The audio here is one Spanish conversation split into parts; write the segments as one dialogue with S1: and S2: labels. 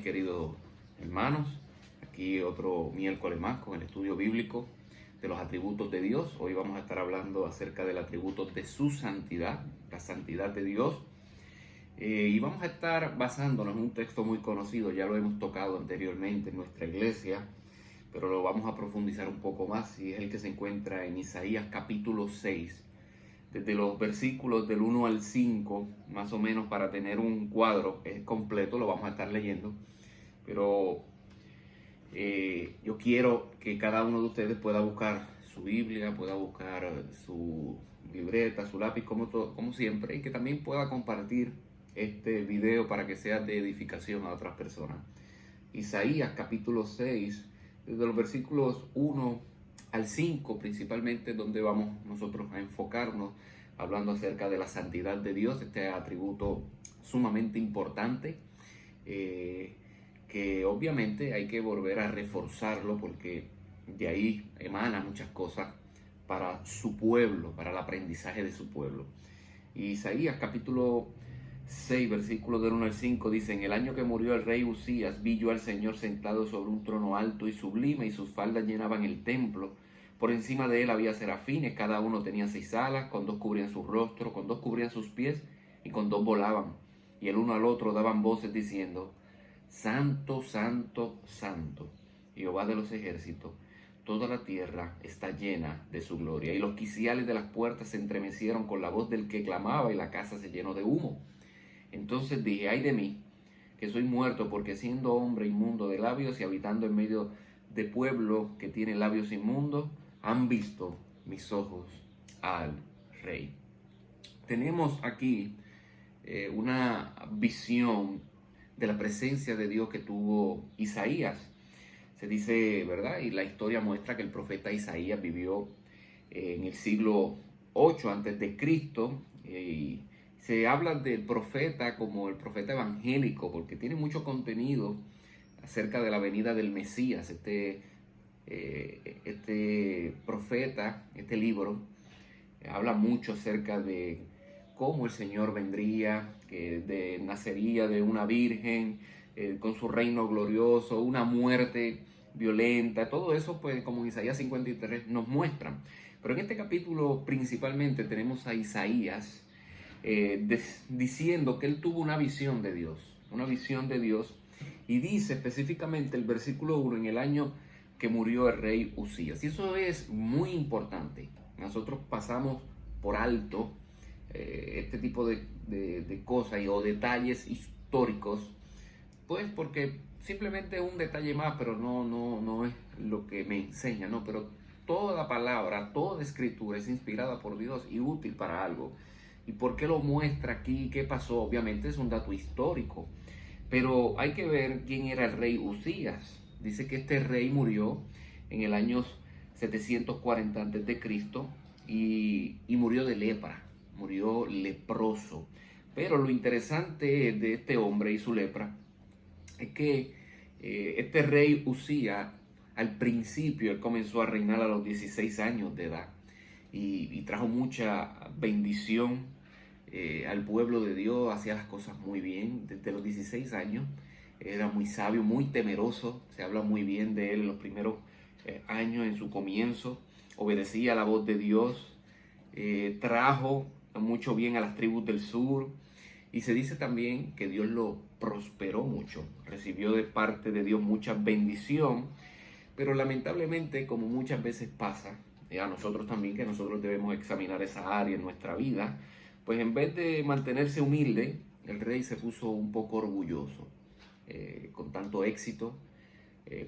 S1: queridos hermanos. Aquí otro miércoles más con el estudio bíblico de los atributos de Dios. Hoy vamos a estar hablando acerca del atributo de su santidad, la santidad de Dios. Y vamos a estar basándonos en un texto muy conocido, ya lo hemos tocado anteriormente en nuestra iglesia, pero lo vamos a profundizar un poco más, y es el que se encuentra en Isaías capítulo 6. Desde los versículos del 1 al 5, más o menos, para tener un cuadro completo, lo vamos a estar leyendo. Pero yo quiero que cada uno de ustedes pueda buscar su Biblia, pueda buscar su libreta, su lápiz, como siempre, y que también pueda compartir este video para que sea de edificación a otras personas. Isaías capítulo 6, desde los versículos 1 al 5 principalmente, donde vamos nosotros a enfocarnos, hablando acerca de la santidad de Dios, este atributo sumamente importante, que obviamente hay que volver a reforzarlo, porque de ahí emana muchas cosas para su pueblo, para el aprendizaje de su pueblo. Isaías capítulo 6, versículos del 1 al 5 dice: en el año que murió el rey Uzías, vi yo al Señor sentado sobre un trono alto y sublime, y sus faldas llenaban el templo. Por encima de él había serafines, cada uno tenía 6 alas, con 2 cubrían su rostro, con 2 cubrían sus pies, y con 2 volaban. Y el uno al otro daban voces diciendo: Santo, santo, santo, Jehová de los ejércitos, toda la tierra está llena de su gloria. Y los quiciales de las puertas se estremecieron con la voz del que clamaba, y la casa se llenó de humo. Entonces dije: ay de mí, que soy muerto, porque siendo hombre inmundo de labios y habitando en medio de pueblo que tiene labios inmundos, han visto mis ojos al Rey. Tenemos aquí una visión de la presencia de Dios que tuvo Isaías. Se dice, ¿verdad? Y la historia muestra que el profeta Isaías vivió en el siglo 8 antes de Cristo, y se habla del profeta como el profeta evangélico, porque tiene mucho contenido acerca de la venida del Mesías. Este profeta, este libro, habla mucho acerca de cómo el Señor vendría, que nacería de una virgen, con su reino glorioso, una muerte violenta. Todo eso, pues, como en Isaías 53 nos muestran. Pero en este capítulo principalmente tenemos a Isaías diciendo que él tuvo una visión de Dios, y dice específicamente el versículo 1: en el año que murió el rey Uzías. Y eso es muy importante. Nosotros pasamos por alto este tipo de cosas o detalles históricos, pues porque simplemente es un detalle más, pero no es lo que me enseña, ¿no? Pero toda palabra, toda escritura es inspirada por Dios y útil para algo. ¿Y por qué lo muestra aquí? ¿Qué pasó? Obviamente es un dato histórico, pero hay que ver quién era el rey Uzías. Dice que este rey murió en el año 740 a.C. y murió de lepra, murió leproso. Pero lo interesante de este hombre y su lepra es que este rey Uzías, al principio, él comenzó a reinar a los 16 años de edad, y trajo mucha bendición al pueblo de Dios. Hacía las cosas muy bien desde los 16 años. Era muy sabio, muy temeroso. Se habla muy bien de él en los primeros años, en su comienzo. Obedecía la voz de Dios. Trajo mucho bien a las tribus del sur. Y se dice también que Dios lo prosperó mucho. Recibió de parte de Dios mucha bendición. Pero lamentablemente, como muchas veces pasa, a nosotros también, que nosotros debemos examinar esa área en nuestra vida, pues en vez de mantenerse humilde, el rey se puso un poco orgulloso. Con tanto éxito,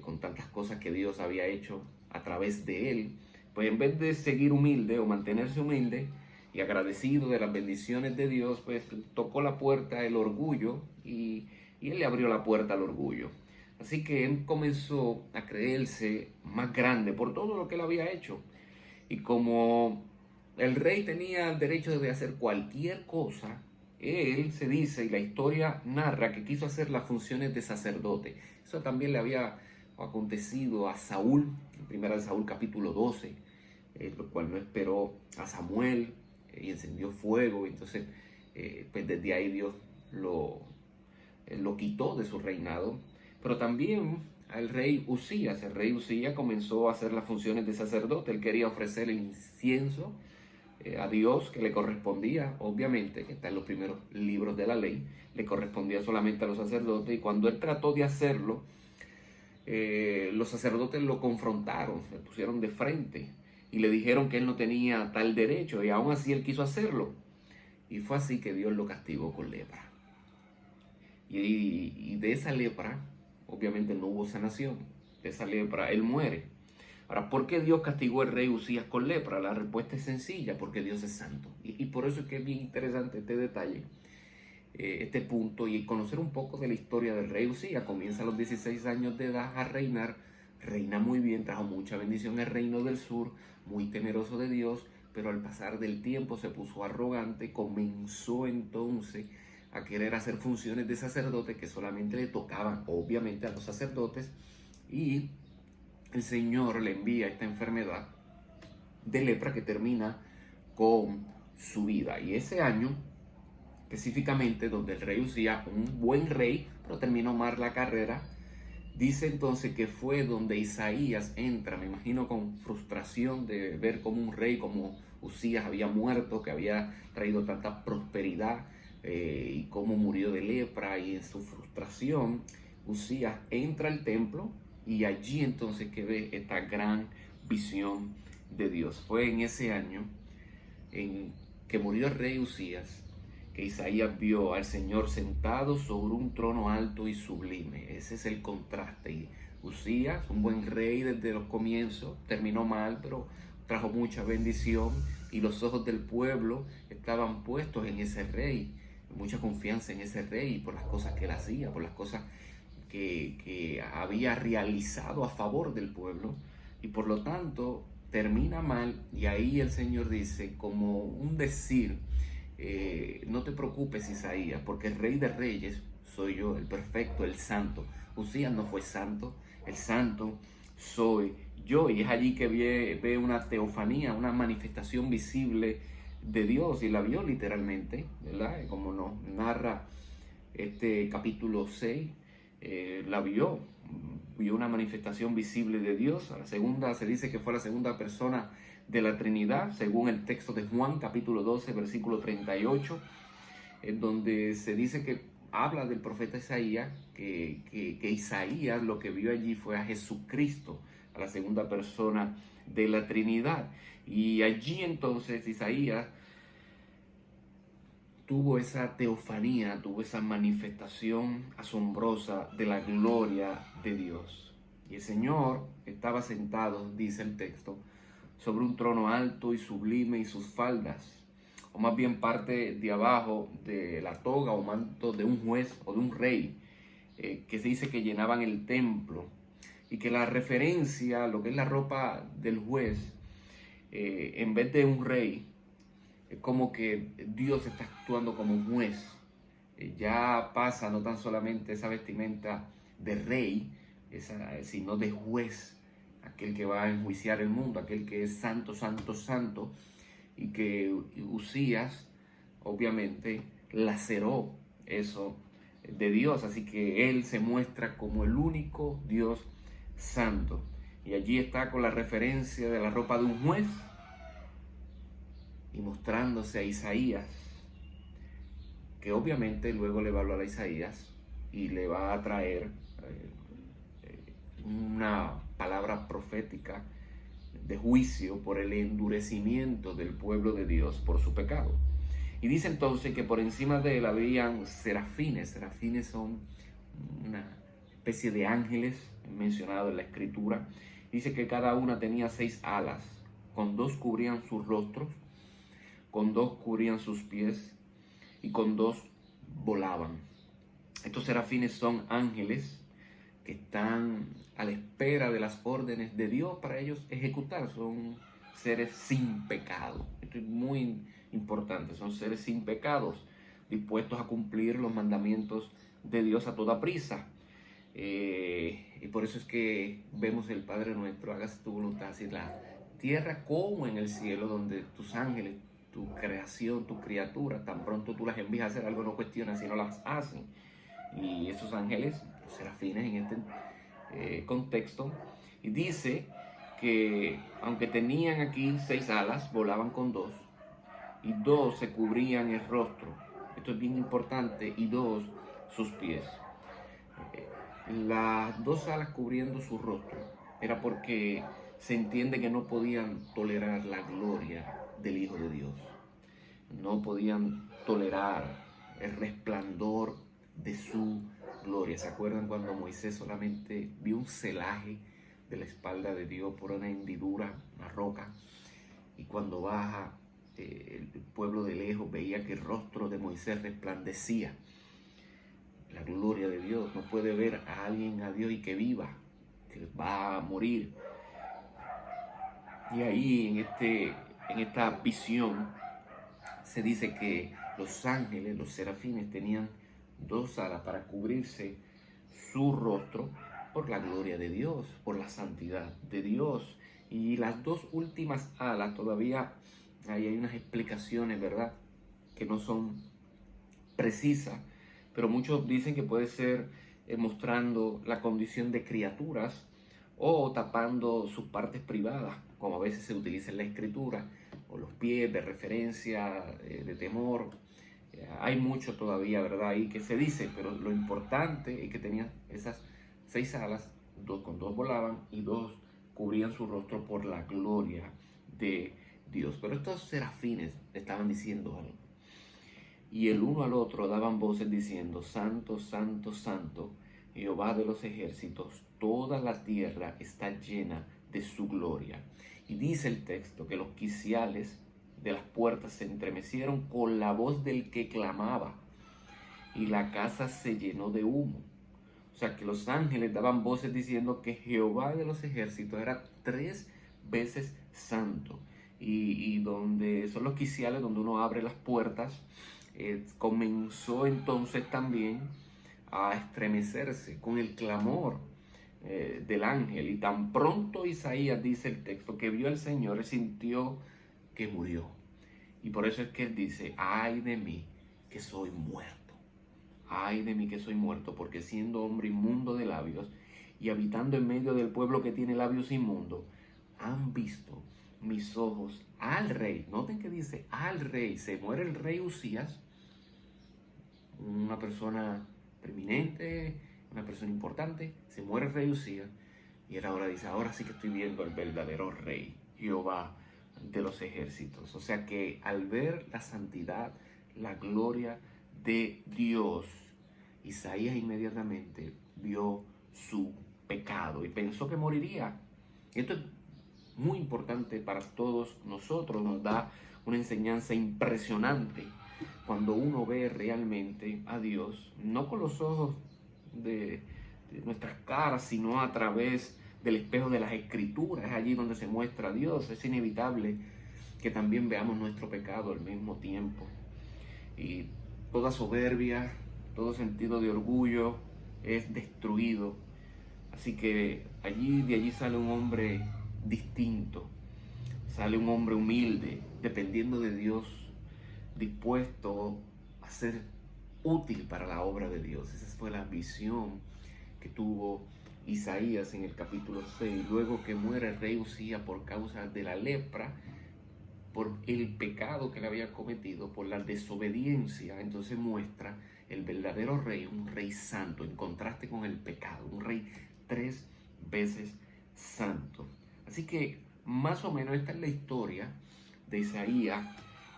S1: con tantas cosas que Dios había hecho a través de él, pues en vez de seguir humilde o mantenerse humilde y agradecido de las bendiciones de Dios, pues tocó la puerta el orgullo, y él le abrió la puerta al orgullo. Así que él comenzó a creerse más grande por todo lo que él había hecho. Y como el rey tenía el derecho de hacer cualquier cosa, él, se dice, y la historia narra, que quiso hacer las funciones de sacerdote. Eso también le había acontecido a Saúl, en 1 Saúl capítulo 12, lo cual no esperó a Samuel y encendió fuego. Entonces, pues desde ahí Dios lo quitó de su reinado. pero también al rey Usías. El rey Usías comenzó a hacer las funciones de sacerdote. Él quería ofrecer el incienso a Dios, que le correspondía, obviamente, que está en los primeros libros de la ley, le correspondía solamente a los sacerdotes. Y cuando él trató de hacerlo, los sacerdotes lo confrontaron, se pusieron de frente y le dijeron que él no tenía tal derecho, y aún así él quiso hacerlo. Y fue así que Dios lo castigó con lepra. Y de esa lepra, obviamente no hubo sanación. De esa lepra él muere. Ahora, ¿por qué Dios castigó al rey Usías con lepra? La respuesta es sencilla: porque Dios es santo. Y por eso es que es bien interesante este detalle, este punto, y conocer un poco de la historia del rey Usías. Comienza a los 16 años de edad a reinar, reina muy bien, trajo mucha bendición al reino del sur, muy temeroso de Dios, pero al pasar del tiempo se puso arrogante, comenzó entonces a querer hacer funciones de sacerdote que solamente le tocaban, obviamente, a los sacerdotes, y el Señor le envía esta enfermedad de lepra que termina con su vida. Y ese año, específicamente, donde el rey Usías, un buen rey, pero terminó mal la carrera, dice entonces que fue donde Isaías entra, me imagino con frustración de ver cómo un rey como Usías había muerto, que había traído tanta prosperidad, y cómo murió de lepra, y en su frustración Usías entra al templo, y allí entonces que ve esta gran visión de Dios. Fue en ese año en que murió el rey Usías que Isaías vio al Señor sentado sobre un trono alto y sublime. Ese es el contraste. Y Usías, un buen rey desde los comienzos, terminó mal, pero trajo mucha bendición, y los ojos del pueblo estaban puestos en ese rey, mucha confianza en ese rey por las cosas que él hacía, por las cosas que había realizado a favor del pueblo, y por lo tanto termina mal. Y ahí el Señor dice, como un decir, no te preocupes, Isaías, porque el rey de reyes soy yo, el perfecto, el santo. Usías no fue santo, el santo soy yo. Y es allí que ve una teofanía, una manifestación visible de Dios, y la vio literalmente, ¿verdad? Como nos narra este capítulo 6, la vio una manifestación visible de Dios. A la segunda se dice que fue la segunda persona de la Trinidad, según el texto de Juan, capítulo 12, versículo 38, en donde se dice que habla del profeta Isaías, que Isaías lo que vio allí fue a Jesucristo, a la segunda persona de la Trinidad. Y allí entonces Isaías tuvo esa teofanía, tuvo esa manifestación asombrosa de la gloria de Dios. Y el Señor estaba sentado, dice el texto, sobre un trono alto y sublime, y sus faldas, o más bien parte de abajo de la toga o manto de un juez o de un rey, que se dice que llenaban el templo, y que la referencia a lo que es la ropa del juez, en vez de un rey, es como que Dios está actuando como un juez. Ya pasa no tan solamente esa vestimenta de rey, sino de juez, aquel que va a enjuiciar el mundo, aquel que es santo, santo, santo, y que Usías obviamente laceró eso de Dios. Así que él se muestra como el único Dios santo, y allí está con la referencia de la ropa de un juez, y mostrándose a Isaías, que obviamente luego le va a hablar a Isaías y le va a traer una palabra profética de juicio por el endurecimiento del pueblo de Dios por su pecado. Y dice entonces que por encima de él habían serafines. Serafines son una especie de ángeles mencionados en la escritura. Dice que cada una tenía 6 alas, con 2 cubrían sus rostros, con 2 cubrían sus pies, y con 2 volaban. Estos serafines son ángeles que están a la espera de las órdenes de Dios para ellos ejecutar. Son seres sin pecado. Esto es muy importante. Son seres sin pecados, dispuestos a cumplir los mandamientos de Dios a toda prisa. Y por eso es que vemos el Padre Nuestro: hágase tu voluntad, así en la tierra como en el cielo, donde tus ángeles, tu creación, tus criaturas, tan pronto tú las envías a hacer algo, no cuestionan, sino las hacen. Y esos ángeles los serafines en este contexto, y dice que aunque tenían aquí 6 alas, volaban con 2, y 2 se cubrían el rostro, esto es bien importante, y 2 sus pies. Las 2 alas cubriendo su rostro era porque se entiende que no podían tolerar la gloria del Hijo de Dios. No podían tolerar el resplandor de su gloria. ¿Se acuerdan cuando Moisés solamente vio un celaje de la espalda de Dios por una hendidura, una roca? Y cuando baja, el pueblo de lejos veía que el rostro de Moisés resplandecía. La gloria de Dios. No puede ver a alguien, a Dios, y que viva, que va a morir. Y ahí en esta visión se dice que los ángeles, los serafines, tenían 2 alas para cubrirse su rostro por la gloria de Dios, por la santidad de Dios. Y las 2 últimas alas, todavía ahí hay unas explicaciones, ¿verdad?, que no son precisas, pero muchos dicen que puede ser mostrando la condición de criaturas o tapando sus partes privadas, como a veces se utiliza en la escritura, o los pies de referencia, de temor. Hay mucho todavía, ¿verdad?, ahí que se dice, pero lo importante es que tenían esas 6 alas, con 2 volaban y 2 cubrían su rostro por la gloria de Dios. Pero estos serafines estaban diciendo algo, y el uno al otro daban voces diciendo: Santo, Santo, Santo, Jehová de los ejércitos, toda la tierra está llena de su gloria. Y dice el texto que los quiciales de las puertas se entremecieron con la voz del que clamaba, y la casa se llenó de humo. O sea que los ángeles daban voces diciendo que Jehová de los ejércitos era 3 veces santo. Y donde son los quiciales, donde uno abre las puertas, comenzó entonces también a estremecerse con el clamor del ángel. Y tan pronto Isaías, dice el texto, que vio al Señor, él sintió que murió. Y por eso es que él dice: ay de mí que soy muerto. Ay de mí que soy muerto, porque siendo hombre inmundo de labios y habitando en medio del pueblo que tiene labios inmundos, han visto mis ojos al rey. Noten que dice al rey. Se muere el rey Usías, una persona preeminente, una persona importante. Se muere el rey Usías, y él ahora dice: ahora sí que estoy viendo al verdadero rey, Jehová de los ejércitos. O sea que al ver la santidad, la gloria de Dios, Isaías inmediatamente vio su pecado y pensó que moriría. Esto es muy importante para todos nosotros, nos da una enseñanza impresionante cuando uno ve realmente a Dios, no con los ojos de nuestras caras, sino a través del espejo de las escrituras. Es allí donde se muestra a Dios. Es inevitable que también veamos nuestro pecado al mismo tiempo. Y toda soberbia, todo sentido de orgullo es destruido. Así que de allí sale un hombre distinto, sale un hombre humilde, dependiendo de Dios, dispuesto a ser útil para la obra de Dios. Esa fue la visión que tuvo Isaías en el capítulo 6, luego que muere el rey Usías por causa de la lepra, por el pecado que le había cometido, por la desobediencia. Entonces muestra el verdadero rey, un rey santo, en contraste con el pecado, un rey 3 veces santo. Así que más o menos esta es la historia de Isaías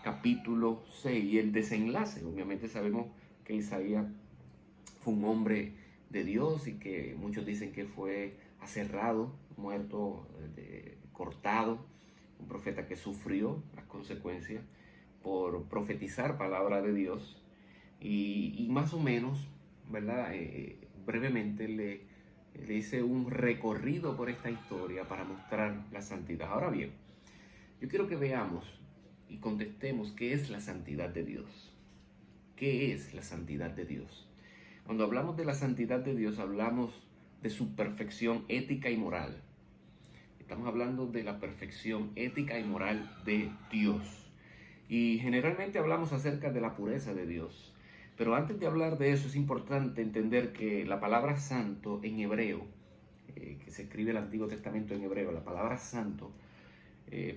S1: capítulo 6 y el desenlace. Obviamente sabemos que Isaías fue un hombre de Dios y que muchos dicen que fue aserrado, muerto, cortado, un profeta que sufrió las consecuencias por profetizar palabra de Dios. Y más o menos, ¿verdad? Brevemente le hice un recorrido por esta historia para mostrar la santidad. Ahora bien, yo quiero que veamos y contestemos qué es la santidad de Dios. ¿Qué es la santidad de Dios? Cuando hablamos de la santidad de Dios, hablamos de su perfección ética y moral. Estamos hablando de la perfección ética y moral de Dios. Y generalmente hablamos acerca de la pureza de Dios. Pero antes de hablar de eso es importante entender que la palabra santo en hebreo, que se escribe el Antiguo Testamento en hebreo, la palabra santo,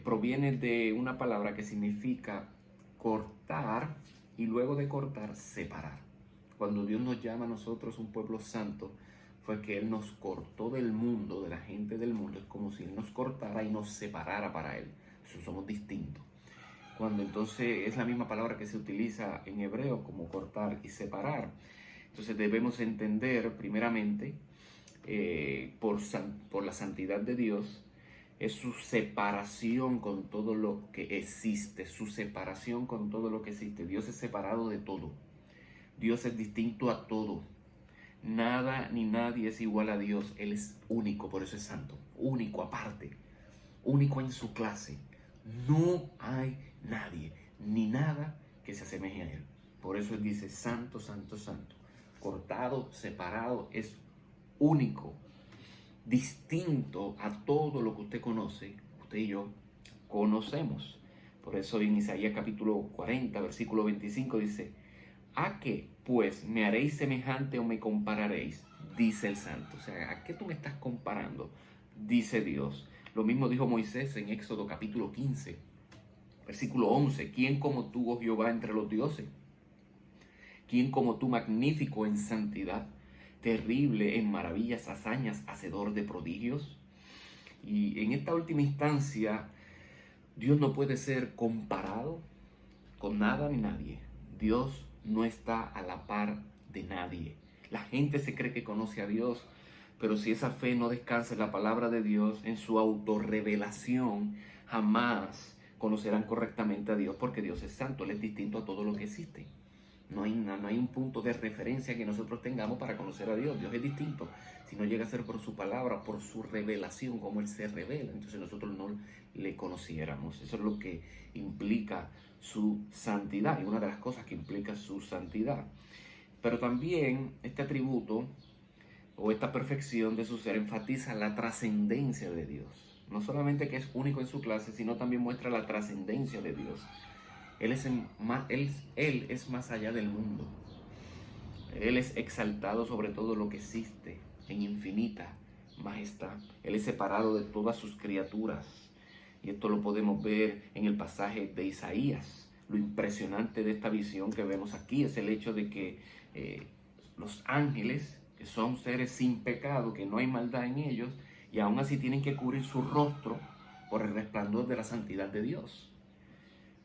S1: proviene de una palabra que significa cortar y luego de cortar, separar. Cuando Dios nos llama a nosotros un pueblo santo, fue que Él nos cortó del mundo, de la gente del mundo. Es como si Él nos cortara y nos separara para Él. Eso somos distintos. Cuando entonces es la misma palabra que se utiliza en hebreo como cortar y separar. Entonces debemos entender primeramente por la santidad de Dios, es su separación con todo lo que existe, su separación con todo lo que existe. Dios es separado de todo. Dios es distinto a todo. Nada ni nadie es igual a Dios. Él es único, por eso es santo. Único, aparte. Único en su clase. No hay nadie ni nada que se asemeje a Él. Por eso Él dice santo, santo, santo. Cortado, separado, es único, distinto a todo lo que usted conoce, usted y yo conocemos. Por eso en Isaías capítulo 40, versículo 25 dice: ¿a qué pues me haréis semejante o me compararéis? Dice el santo. O sea, ¿a qué tú me estás comparando? Dice Dios. Lo mismo dijo Moisés en Éxodo capítulo 15, versículo 11. ¿Quién como tú, oh Jehová, entre los dioses? ¿Quién como tú, magnífico en santidad, terrible en maravillas, hazañas, hacedor de prodigios? Y en esta última instancia, Dios no puede ser comparado con nada ni nadie. Dios no está a la par de nadie. La gente se cree que conoce a Dios, pero si esa fe no descansa en la palabra de Dios, en su autorrevelación, jamás conocerán correctamente a Dios, porque Dios es santo, Él es distinto a todo lo que existe. No hay un punto de referencia que nosotros tengamos para conocer a Dios. Dios es distinto. Si no llega a ser por su palabra, por su revelación, como Él se revela, entonces nosotros no le conociéramos. Eso es lo que implica su santidad, y una de las cosas que implica su santidad. Pero también este atributo o esta perfección de su ser enfatiza la trascendencia de Dios. No solamente que es único en su clase, sino también muestra la trascendencia de Dios. Él es más allá del mundo. Él es exaltado sobre todo lo que existe en infinita majestad. Él es separado de todas sus criaturas. Y esto lo podemos ver en el pasaje de Isaías. Lo impresionante de esta visión que vemos aquí es el hecho de que los ángeles, que son seres sin pecado, que no hay maldad en ellos, y aún así tienen que cubrir su rostro por el resplandor de la santidad de Dios.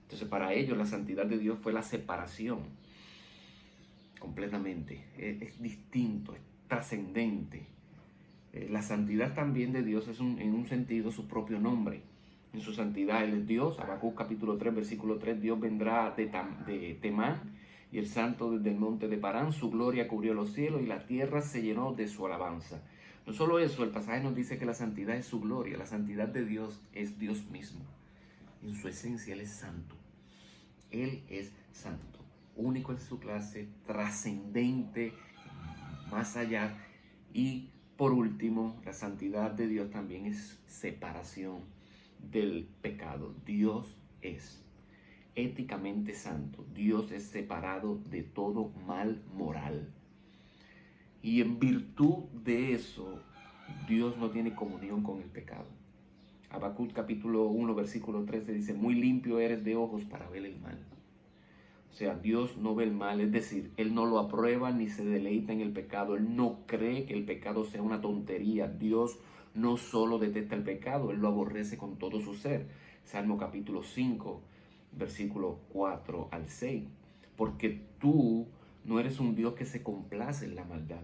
S1: Entonces para ellos la santidad de Dios fue la separación completamente. Es distinto, es trascendente. La santidad también de Dios es en un sentido su propio nombre. En su santidad Él es Dios. Habacuc capítulo 3, versículo 3. Dios vendrá de Temán y el santo desde el monte de Parán. Su gloria cubrió los cielos y la tierra se llenó de su alabanza. No solo eso, el pasaje nos dice que la santidad es su gloria. La santidad de Dios es Dios mismo. En su esencia Él es santo. Él es santo, único en su clase, trascendente, más allá. Y por último, la santidad de Dios también es separación del pecado. Dios es éticamente santo. Dios es separado de todo mal moral. Y en virtud de eso, Dios no tiene comunión con el pecado. Habacuc capítulo 1, versículo 13 dice: muy limpio eres de ojos para ver el mal. O sea, Dios no ve el mal, es decir, Él no lo aprueba ni se deleita en el pecado. Él no cree que el pecado sea una tontería. Dios no solo detesta el pecado, Él lo aborrece con todo su ser. Salmo capítulo 5, versículo 4 al 6. Porque tú no eres un Dios que se complace en la maldad.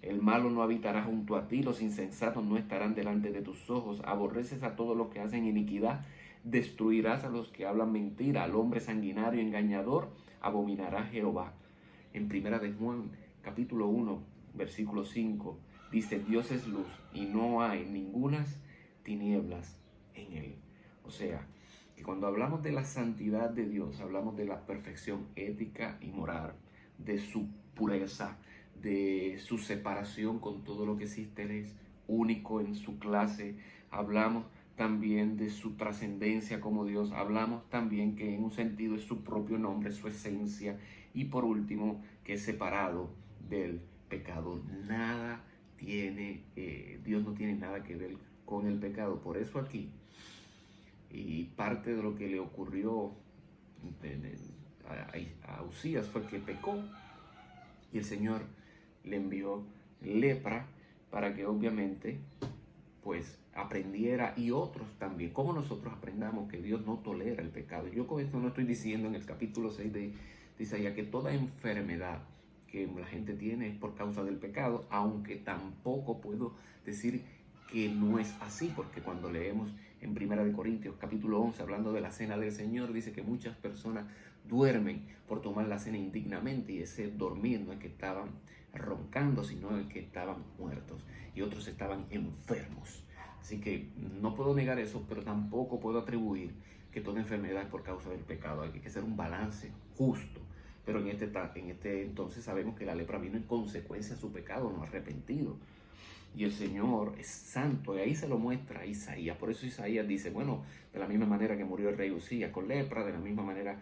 S1: El malo no habitará junto a ti, los insensatos no estarán delante de tus ojos. Aborreces a todos los que hacen iniquidad, destruirás a los que hablan mentira. Al hombre sanguinario y engañador abominará Jehová. En primera de Juan, capítulo 1, versículo 5, dice: Dios es luz y no hay ningunas tinieblas en él. O sea, que cuando hablamos de la santidad de Dios, hablamos de la perfección ética y moral, de su pureza, de su separación con todo lo que existe. Él es único en su clase. Hablamos también de su trascendencia como Dios. Hablamos también que en un sentido es su propio nombre, su esencia. Y por último, que es separado del pecado. Nada tiene, Dios no tiene nada que ver con el pecado. Por eso aquí, y parte de lo que le ocurrió a Usías fue que pecó y el Señor le envió lepra para que obviamente pues aprendiera, y otros también, como nosotros aprendamos que Dios no tolera el pecado. Yo con esto no estoy diciendo en el capítulo 6 de Isaías que toda enfermedad que la gente tiene es por causa del pecado, aunque tampoco puedo decir que no es así, porque cuando leemos en 1 Corintios capítulo 11 hablando de la cena del Señor, dice que muchas personas duermen por tomar la cena indignamente, y ese dormir no es que estaban roncando, sino es que estaban muertos, y otros estaban enfermos. Así que no puedo negar eso, pero tampoco puedo atribuir que toda enfermedad es por causa del pecado. Hay que hacer un balance justo. Pero en este entonces sabemos que la lepra vino en consecuencia de su pecado, no arrepentido. Y el Señor es santo, y ahí se lo muestra a Isaías. Por eso Isaías dice, bueno, de la misma manera que murió el rey Usías con lepra, de la misma manera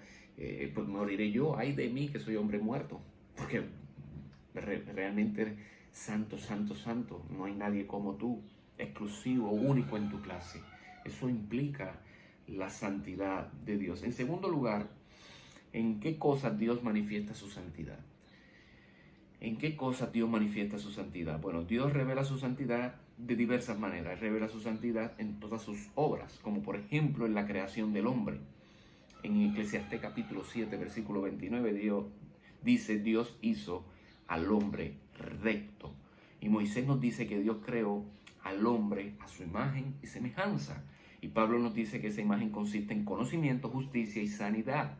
S1: pues moriré yo, ay de mí que soy hombre muerto. Porque realmente santo, santo, santo, no hay nadie como tú, exclusivo, único en tu clase. Eso implica la santidad de Dios. En segundo lugar, ¿en qué cosas Dios manifiesta su santidad? ¿En qué cosas Dios manifiesta su santidad? Bueno, Dios revela su santidad de diversas maneras. Revela su santidad en todas sus obras, como por ejemplo en la creación del hombre. En Eclesiastés capítulo 7, versículo 29, Dios dice, Dios hizo al hombre recto. Y Moisés nos dice que Dios creó al hombre a su imagen y semejanza. Y Pablo nos dice que esa imagen consiste en conocimiento, justicia y santidad.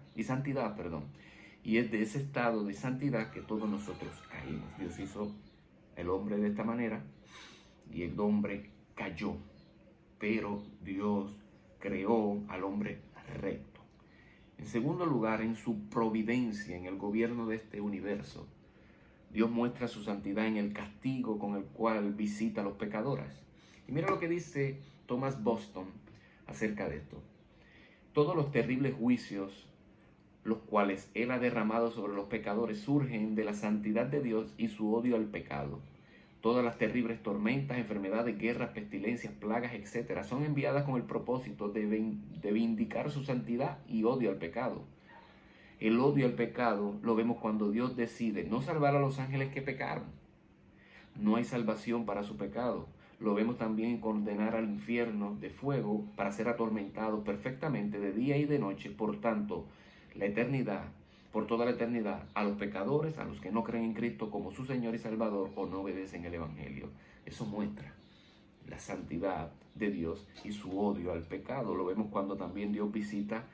S1: Y es de ese estado de santidad que todos nosotros caímos. Dios hizo el hombre de esta manera y el hombre cayó. Pero Dios creó al hombre recto. En segundo lugar, en su providencia, en el gobierno de este universo, Dios muestra su santidad en el castigo con el cual visita a los pecadores. Y mira lo que dice Thomas Boston acerca de esto. Todos los terribles juicios los cuales Él ha derramado sobre los pecadores surgen de la santidad de Dios y su odio al pecado. Todas las terribles tormentas, enfermedades, guerras, pestilencias, plagas, etc. son enviadas con el propósito de vindicar su santidad y odio al pecado. El odio al pecado lo vemos cuando Dios decide no salvar a los ángeles que pecaron. No hay salvación para su pecado. Lo vemos también en condenar al infierno de fuego para ser atormentado perfectamente de día y de noche. Por tanto, la eternidad, por toda la eternidad, a los pecadores, a los que no creen en Cristo como su Señor y Salvador o no obedecen el Evangelio. Eso muestra la santidad de Dios y su odio al pecado. Lo vemos cuando también Dios visita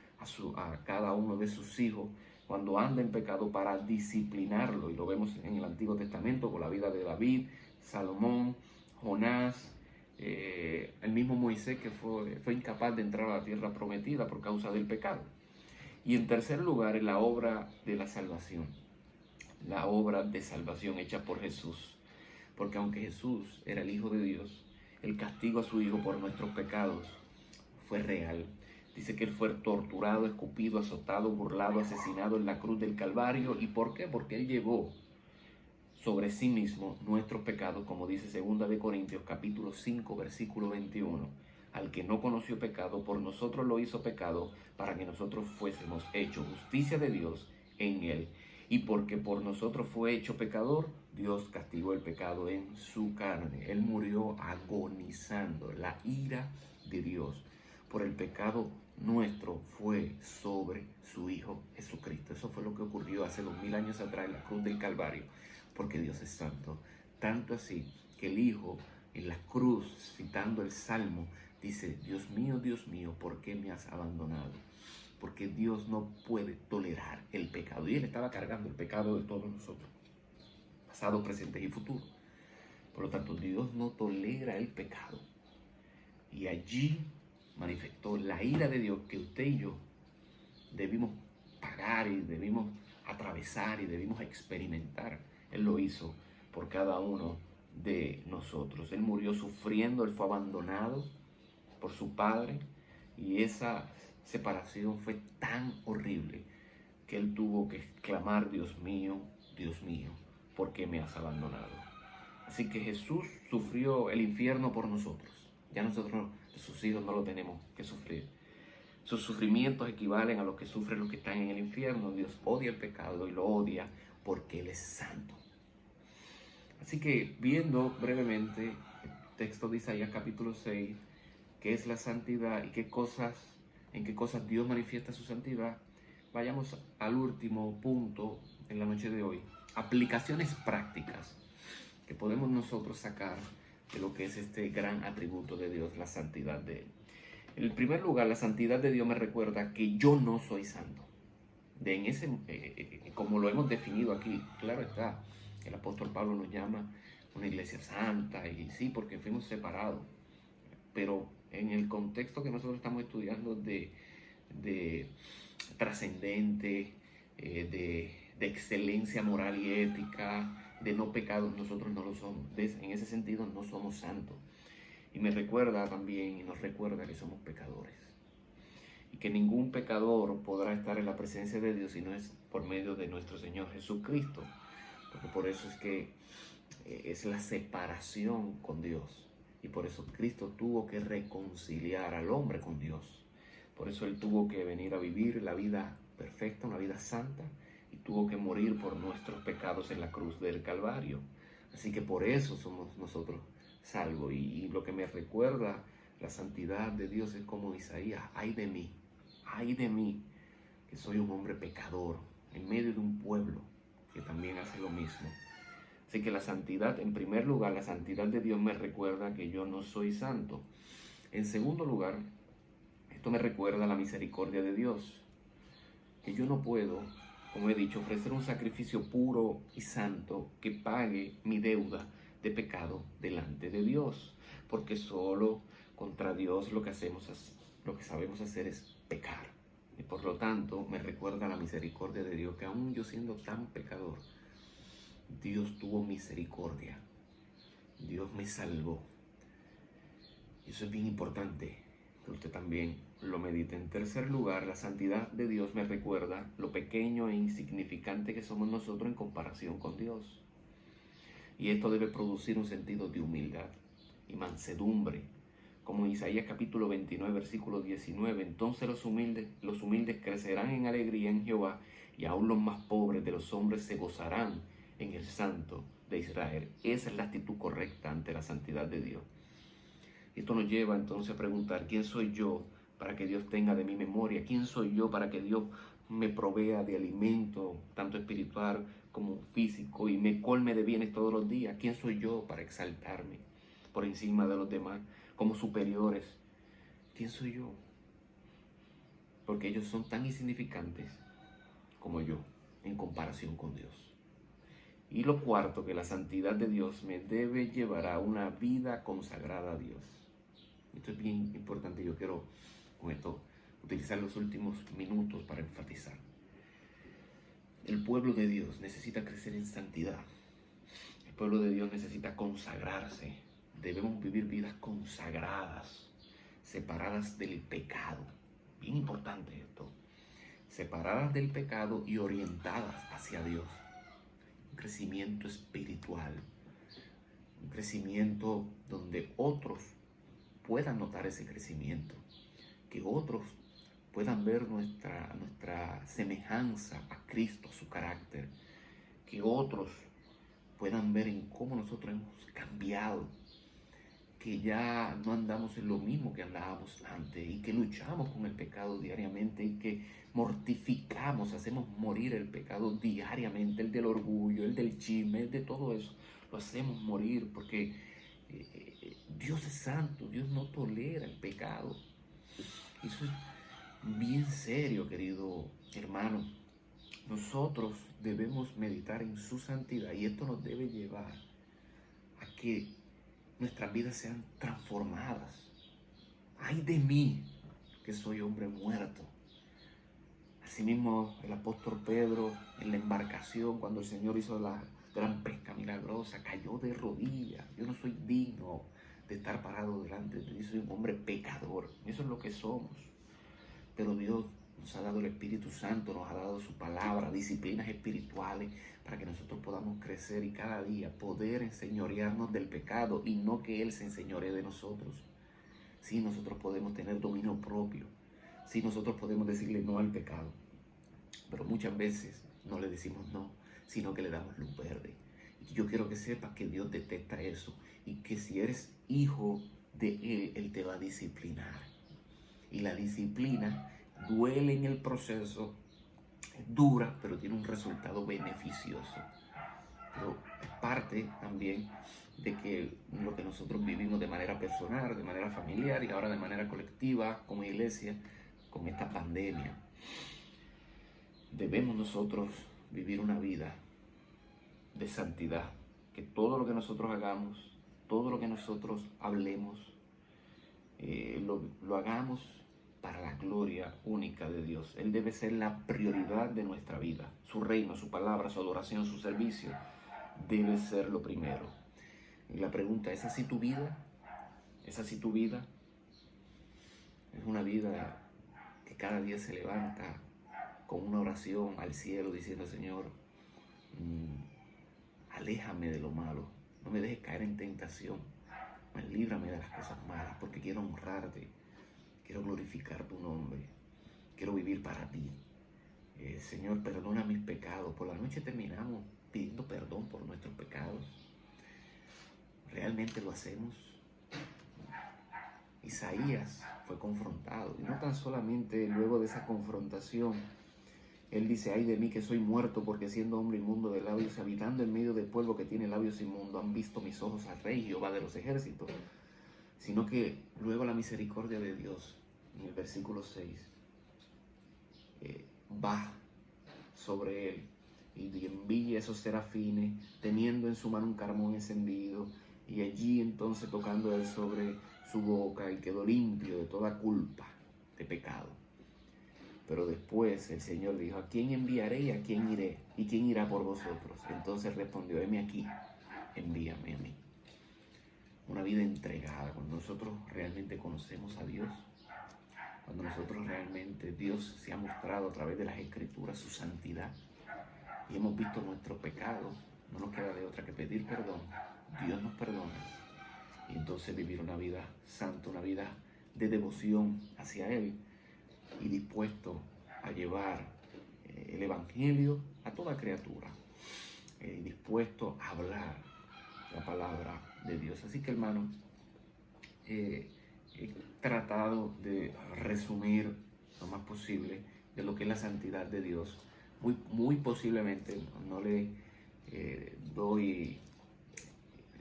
S1: a cada uno de sus hijos cuando anda en pecado para disciplinarlo. Y lo vemos en el Antiguo Testamento con la vida de David, Salomón, Jonás, el mismo Moisés que fue incapaz de entrar a la tierra prometida por causa del pecado. Y en tercer lugar, en la obra de la salvación. La obra de salvación hecha por Jesús. Porque aunque Jesús era el Hijo de Dios, el castigo a su Hijo por nuestros pecados fue real. Dice que Él fue torturado, escupido, azotado, burlado, asesinado en la cruz del Calvario. ¿Y por qué? Porque Él llevó sobre sí mismo nuestros pecados, como dice 2 Corintios capítulo 5, versículo 21. Al que no conoció pecado, por nosotros lo hizo pecado, para que nosotros fuésemos hechos justicia de Dios en Él. Y porque por nosotros fue hecho pecador, Dios castigó el pecado en su carne. Él murió agonizando. La ira de Dios por el pecado nuestro fue sobre su Hijo Jesucristo. Eso fue lo que ocurrió hace 2000 años atrás en la cruz del Calvario, porque Dios es santo. Tanto así que el Hijo en la cruz, citando el Salmo, dice, Dios mío, ¿por qué me has abandonado? Porque Dios no puede tolerar el pecado. Y Él estaba cargando el pecado de todos nosotros, pasado, presente y futuro. Por lo tanto, Dios no tolera el pecado. Y allí manifestó la ira de Dios que usted y yo debimos pagar y debimos atravesar y debimos experimentar. Él lo hizo por cada uno de nosotros. Él murió sufriendo, Él fue abandonado por su padre, y esa separación fue tan horrible que él tuvo que exclamar: Dios mío, ¿por qué me has abandonado? Así que Jesús sufrió el infierno por nosotros. Ya nosotros, sus hijos, no lo tenemos que sufrir. Sus sufrimientos equivalen a lo que sufren los que están en el infierno. Dios odia el pecado y lo odia porque Él es santo. Así que, viendo brevemente el texto de Isaías capítulo 6, qué es la santidad y en qué cosas Dios manifiesta su santidad, vayamos al último punto en la noche de hoy. Aplicaciones prácticas que podemos nosotros sacar de lo que es este gran atributo de Dios, la santidad de Él. En primer lugar, la santidad de Dios me recuerda que yo no soy santo. Como lo hemos definido aquí, claro está, el apóstol Pablo nos llama una iglesia santa, y sí, porque fuimos separados. Pero en el contexto que nosotros estamos estudiando de trascendente, de excelencia moral y ética, de no pecados, nosotros no lo somos. En ese sentido, no somos santos. Y me recuerda también, y nos recuerda que somos pecadores. Y que ningún pecador podrá estar en la presencia de Dios si no es por medio de nuestro Señor Jesucristo. Porque por eso es que es la separación con Dios. Y por eso Cristo tuvo que reconciliar al hombre con Dios. Por eso Él tuvo que venir a vivir la vida perfecta, una vida santa, y tuvo que morir por nuestros pecados en la cruz del Calvario. Así que por eso somos nosotros salvo. Y lo que me recuerda la santidad de Dios es como Isaías: ay de mí, que soy un hombre pecador en medio de un pueblo que también hace lo mismo. Así que la santidad, en primer lugar, la santidad de Dios me recuerda que yo no soy santo. En segundo lugar, esto me recuerda la misericordia de Dios, que yo no puedo, como he dicho, ofrecer un sacrificio puro y santo que pague mi deuda de pecado delante de Dios, porque solo contra Dios lo que sabemos hacer es pecar. Y por lo tanto me recuerda la misericordia de Dios, que aún yo siendo tan pecador, Dios tuvo misericordia, Dios me salvó. Y eso es bien importante que usted también lo medite. En tercer lugar, la santidad de Dios me recuerda lo pequeño e insignificante que somos nosotros en comparación con Dios. Y esto debe producir un sentido de humildad y mansedumbre. Como en Isaías capítulo 29, versículo 19, entonces los humildes crecerán en alegría en Jehová, y aún los más pobres de los hombres se gozarán en el Santo de Israel. Esa es la actitud correcta ante la santidad de Dios. Esto nos lleva entonces a preguntar: ¿quién soy yo para que Dios tenga de mi memoria? ¿Quién soy yo para que Dios me provea de alimento, tanto espiritual como físico, y me colme de bienes todos los días? ¿Quién soy yo para exaltarme por encima de los demás como superiores? ¿Quién soy yo? Porque ellos son tan insignificantes como yo en comparación con Dios. Y lo cuarto, que la santidad de Dios me debe llevar a una vida consagrada a Dios. Esto es bien importante. Yo quiero con esto utilizar los últimos minutos para enfatizar. El pueblo de Dios necesita crecer en santidad. El pueblo de Dios necesita consagrarse. Debemos vivir vidas consagradas, separadas del pecado. Bien importante esto. Separadas del pecado y orientadas hacia Dios. Un crecimiento espiritual. Un crecimiento donde otros puedan notar ese crecimiento. Que otros puedan ver nuestra semejanza a Cristo, a su carácter. Que otros puedan ver en cómo nosotros hemos cambiado. Que ya no andamos en lo mismo que andábamos antes, y que luchamos con el pecado diariamente, y que mortificamos, hacemos morir el pecado diariamente, el del orgullo, el del chisme, el de todo eso. Lo hacemos morir porque Dios es santo, Dios no tolera el pecado. Eso es bien serio, querido hermano. Nosotros debemos meditar en su santidad, y esto nos debe llevar a que nuestras vidas sean transformadas. Ay de mí, que soy hombre muerto. Asimismo, el apóstol Pedro, en la embarcación, cuando el Señor hizo la gran pesca milagrosa, cayó de rodillas. Yo no soy digno de estar parado delante de Dios. Soy un hombre pecador. Eso es lo que somos. Pero Dios nos ha dado el Espíritu Santo, nos ha dado su palabra, disciplinas espirituales para que nosotros podamos crecer y cada día poder enseñorearnos del pecado y no que Él se enseñoree de nosotros. Sí, nosotros podemos tener dominio propio. Sí, nosotros podemos decirle no al pecado. Pero muchas veces no le decimos no, sino que le damos luz verde. Y yo quiero que sepas que Dios detecta eso y que si eres hijo de Él, Él te va a disciplinar. Y la disciplina duele en el proceso, es dura, pero tiene un resultado beneficioso. Pero es parte también de que lo que nosotros vivimos de manera personal, de manera familiar y ahora de manera colectiva como iglesia, con esta pandemia. Debemos nosotros vivir una vida de santidad, que todo lo que nosotros hagamos, todo lo que nosotros hablemos, lo hagamos para la gloria única de Dios. Él debe ser la prioridad de nuestra vida. Su reino, su palabra, su adoración, su servicio debe ser lo primero. Y la pregunta, ¿es así tu vida? ¿Es así tu vida? Es una vida que cada día se levanta con una oración al cielo diciendo, Señor, aléjame de lo malo, no me dejes caer en tentación, líbrame de las cosas malas, porque quiero honrarte, quiero glorificar tu nombre, quiero vivir para ti. Señor, perdona mis pecados. Por la noche terminamos pidiendo perdón por nuestros pecados. ¿Realmente lo hacemos? Isaías fue confrontado, y no tan solamente luego de esa confrontación, él dice, ay de mí que soy muerto, porque siendo hombre inmundo de labios, habitando en medio del pueblo que tiene labios inmundos, han visto mis ojos al Rey Jehová de los ejércitos. Sino que luego la misericordia de Dios, en el versículo 6, va sobre él y envía esos serafines, teniendo en su mano un carbón encendido, y allí entonces tocando él sobre su boca, y quedó limpio de toda culpa de pecado. Pero después el Señor dijo, ¿a quién enviaré y a quién iré? ¿Y quién irá por vosotros? Entonces respondió, heme aquí, envíame a mí. Una vida entregada, cuando nosotros realmente conocemos a Dios, cuando nosotros realmente Dios se ha mostrado a través de las Escrituras su santidad y hemos visto nuestro pecado, no nos queda de otra que pedir perdón. Dios nos perdona y entonces vivir una vida santa, una vida de devoción hacia Él y dispuesto a llevar el Evangelio a toda criatura, dispuesto a hablar la palabra de Dios. Así que, hermano, he tratado de resumir lo más posible de lo que es la santidad de Dios. Muy posiblemente no le doy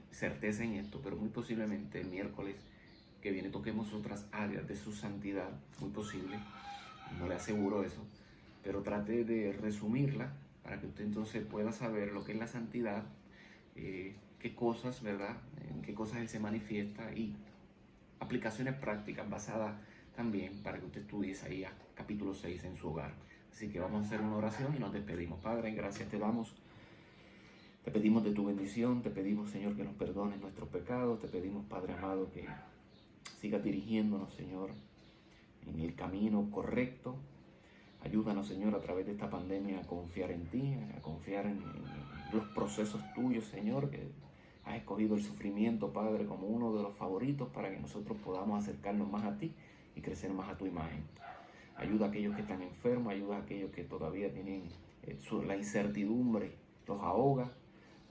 S1: certeza en esto, pero muy posiblemente el miércoles que viene toquemos otras áreas de su santidad, muy posible, no le aseguro eso, pero trate de resumirla para que usted entonces pueda saber lo que es la santidad, qué cosas, ¿verdad? En qué cosas Él se manifiesta y aplicaciones prácticas basadas también para que usted estudie Isaías capítulo 6 en su hogar. Así que vamos a hacer una oración y nos despedimos. Padre, gracias te damos. Te pedimos de tu bendición, te pedimos, Señor, que nos perdones nuestros pecados. Te pedimos, Padre amado, que sigas dirigiéndonos, Señor, en el camino correcto. Ayúdanos, Señor, a través de esta pandemia a confiar en ti, a confiar en los procesos tuyos, Señor, que has escogido el sufrimiento, Padre, como uno de los favoritos para que nosotros podamos acercarnos más a ti y crecer más a tu imagen. Ayuda a aquellos que están enfermos, ayuda a aquellos que todavía tienen la incertidumbre, los ahoga,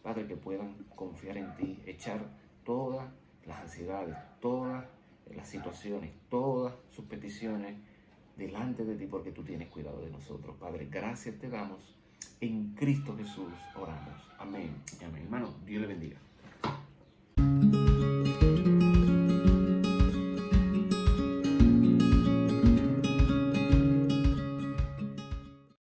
S1: Padre, que puedan confiar en ti, echar todas las ansiedades, todas las situaciones, todas sus peticiones delante de ti, porque tú tienes cuidado de nosotros. Padre, gracias te damos. En Cristo Jesús oramos. Amén y amén. Hermano, Dios le bendiga.